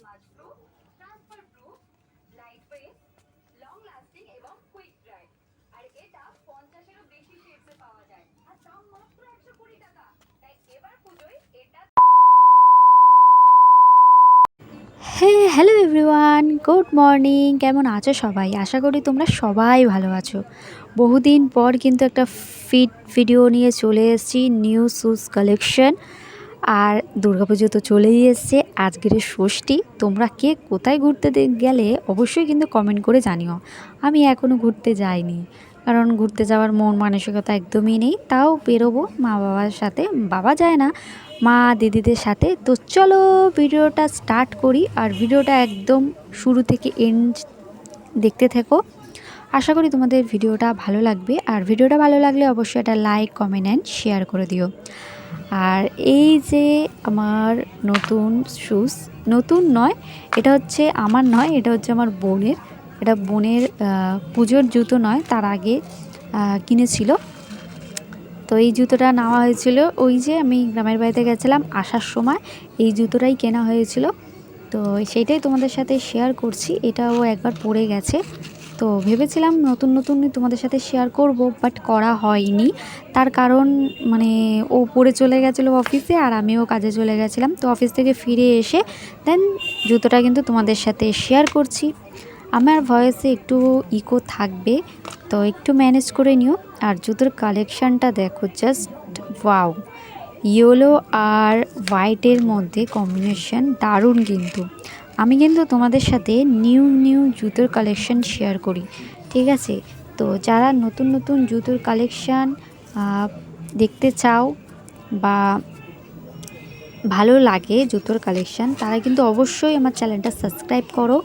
Smudge proof, transfer proof, light weight, long lasting এবং quick dry. আর এটা 50-এরও বেশি শেডসে পাওয়া যায় আর দাম মাত্র 120 টাকা। তাই এবার পুজোয় এটা। Hello everyone, good morning. কেমন আছো সবাই? আশা করি তোমরা সবাই ভালো আছো। বহুদিন পর কিন্তু একটা ভিডিও নিয়ে চলে এসেছি, নিউ শুজ কালেকশন। আর দুর্গাপুজো তো চলেই এসছে, আজকের ষষ্ঠী। তোমরা কে কোথায় ঘুরতে গেলে অবশ্যই কিন্তু কমেন্ট করে জানিও। আমি এখনও ঘুরতে যাইনি, কারণ ঘুরতে যাওয়ার মন মানসিকতা একদমই নেই। তাও বেরোবো মা বাবার সাথে, বাবা যায় না, মা দিদিদের সাথে। তো চলো ভিডিওটা স্টার্ট করি, আর ভিডিওটা একদম শুরু থেকে এন্ড দেখতে থেকো। আশা করি তোমাদের ভিডিওটা ভালো লাগবে, আর ভিডিওটা ভালো লাগলে অবশ্যই একটা লাইক, কমেন্ট অ্যান্ড শেয়ার করে দিও। আর এই যে আমার নতুন শুজ, নতুন নয়, এটা হচ্ছে আমার নয়, এটা হচ্ছে আমার বোনের। এটা বোনের পুজোর জুতো নয়, তার আগে কিনেছিল। তো এই জুতোটা নেওয়া হয়েছিল ওই যে আমি গ্রামের বাড়িতে গেছিলাম, আসার সময় এই জুতোটাই কেনা হয়েছিল। তো সেইটাই তোমাদের সাথে শেয়ার করছি। এটাও একবার পরে গেছে, তো ভেবেছিলাম নতুন নতুনই তোমাদের সাথে শেয়ার করব, বাট করা হয়নি। তার কারণ মানে ও পরে চলে গেছিলো অফিসে, আর আমিও কাজে চলে গেছিলাম। তো অফিস থেকে ফিরে এসে দেন জুতোটা কিন্তু তোমাদের সাথে শেয়ার করছি। আমার ভয়েসে একটু ইকো থাকবে, তো একটু ম্যানেজ করে নিও। আর জুতোর কালেকশানটা দেখো, জাস্ট ওয়াও! ইয়েলো আর হোয়াইটের মধ্যে কম্বিনেশন দারুণ। কিন্তু আমি কিন্তু তোমাদের সাথে নিউ নিউ জুতোর কালেকশান শেয়ার করি, ঠিক আছে? তো যারা নতুন নতুন জুতোর কালেকশান দেখতে চাও বা ভালো লাগে জুতোর কালেকশান, তারা কিন্তু অবশ্যই আমার চ্যানেলটা সাবস্ক্রাইব করো,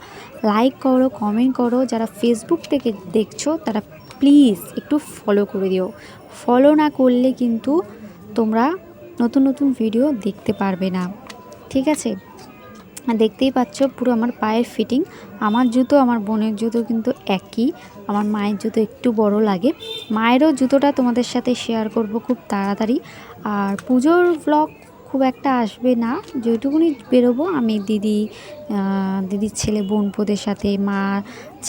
লাইক করো, কমেন্ট করো। যারা ফেসবুক থেকে দেখছো তারা প্লিজ একটু ফলো করে দিও। ফলো না করলে কিন্তু তোমরা নতুন নতুন ভিডিও দেখতে পারবে না, ঠিক আছে? দেখতেই পাচ্ছ পুরো আমার পায়ের ফিটিং। আমার জুতো আমার বোনের জুতো কিন্তু একই। আমার মায়ের জুতো একটু বড় লাগে। মায়েরও জুতোটা তোমাদের সাথে শেয়ার করব খুব তাড়াতাড়ি। আর পুজোর ভ্লগ খুব একটা আসবে না, যেটুকুনি বেরোবো আমি দিদির ছেলে বোনপোদের সাথে, মার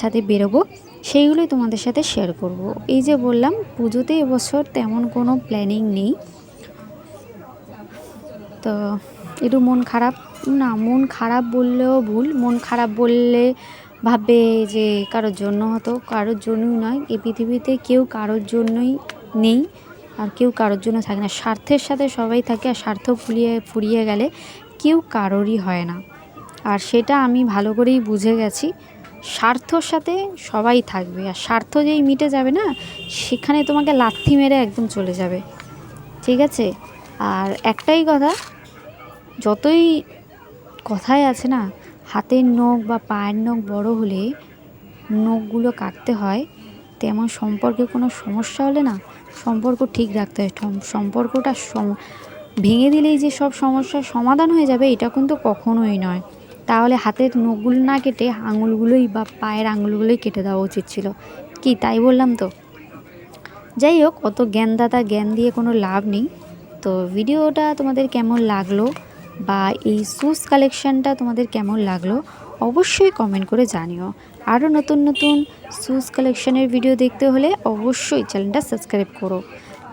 সাথে বেরোবো, সেইগুলোই তোমাদের সাথে শেয়ার করব। এই যে বললাম, পুজোতে এবছর তেমন কোনো প্ল্যানিং নেই। তো একটু মন খারাপ, না মন খারাপ বললেও ভুল, মন খারাপ বললে ভাববে যে কারোর জন্য হতো, কারোর জন্যই নয়। এই পৃথিবীতে কেউ কারোর জন্যই নেই, আর কেউ কারোর জন্য থাকে না। স্বার্থের সাথে সবাই থাকে, আর স্বার্থ ফুরিয়ে গেলে কেউ কারোরই হয় না। আর সেটা আমি ভালো করেই বুঝে গেছি। স্বার্থর সাথে সবাই থাকবে, আর স্বার্থ যেই মিটে যাবে না, সেখানে তোমাকে লাথি মেরে একদম চলে যাবে, ঠিক আছে? আর একটাই কথা, যতই কথায় আছে না, হাতের নখ বা পায়ের নখ বড় হলে নখগুলো কাটতে হয়, তেমন সম্পর্কে কোনো সমস্যা হলে না সম্পর্ক ঠিক রাখতে হয়। সম্পর্কটা ভেঙে দিলেই যে সব সমস্যার সমাধান হয়ে যাবে, এটা কিন্তু কখনোই নয়। তাহলে হাতের নখগুলো না কেটে আঙুলগুলোই বা পায়ের আঙুলগুলোই কেটে দেওয়া উচিত ছিল। কি তাই বললাম তো? যাই হোক, অত জ্ঞানদাতা জ্ঞান দিয়ে কোনো লাভ নেই। তো ভিডিওটা তোমাদের কেমন লাগলো বা এই শুজ কালেকশানটা তোমাদের কেমন লাগলো অবশ্যই কমেন্ট করে জানিও। আরও নতুন নতুন শুজ কালেকশানের ভিডিও দেখতে হলে অবশ্যই চ্যানেলটা সাবস্ক্রাইব করো।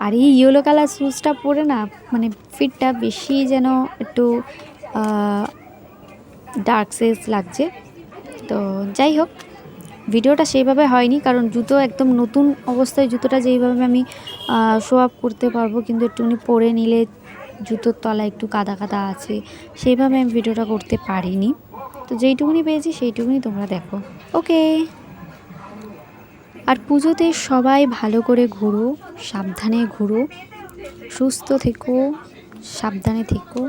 আর এই ইয়েলো কালার শুজটা পরে না, মানে ফিটটা বেশি যেন একটু ডার্ক সাইজ লাগছে। তো যাই হোক, ভিডিওটা সেইভাবে হয়নি, কারণ জুতো একদম নতুন অবস্থায় জুতোটা যেইভাবে আমি শো আপ করতে পারবো, কিন্তু একটুখানি পরে নিলে জুতোর তলায় একটু কাদা কাদা আছে, সেইভাবে আমি ভিডিওটা করতে পারিনি। তো যেইটুকুনি পেয়েছি সেইটুকুনি তোমরা দেখো, ওকে? আর পুজোতে সবাই ভালো করে ঘুরো, সাবধানে ঘুরো, সুস্থ থেকো, সাবধানে থেকো,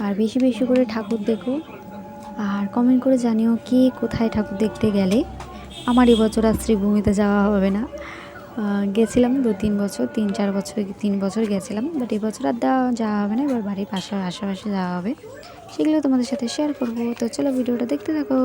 আর বেশি বেশি করে ঠাকুর দেখো। আর কমেন্ট করে জানিও কে কোথায় ঠাকুর দেখতে গেলে। আমার এবছর আর শ্রীভূমিতে যাওয়া হবে না। গেছিলাম 2-3 বছর, 3-4 বছর, 3 বছর গেছিলাম, বাট এবছর আর যাওয়া হবে না। এবার বাড়ির আশেপাশে যাওয়া হবে, সেগুলো তোমাদের সাথে শেয়ার করবো। তো চলো ভিডিওটা দেখতে থাকো।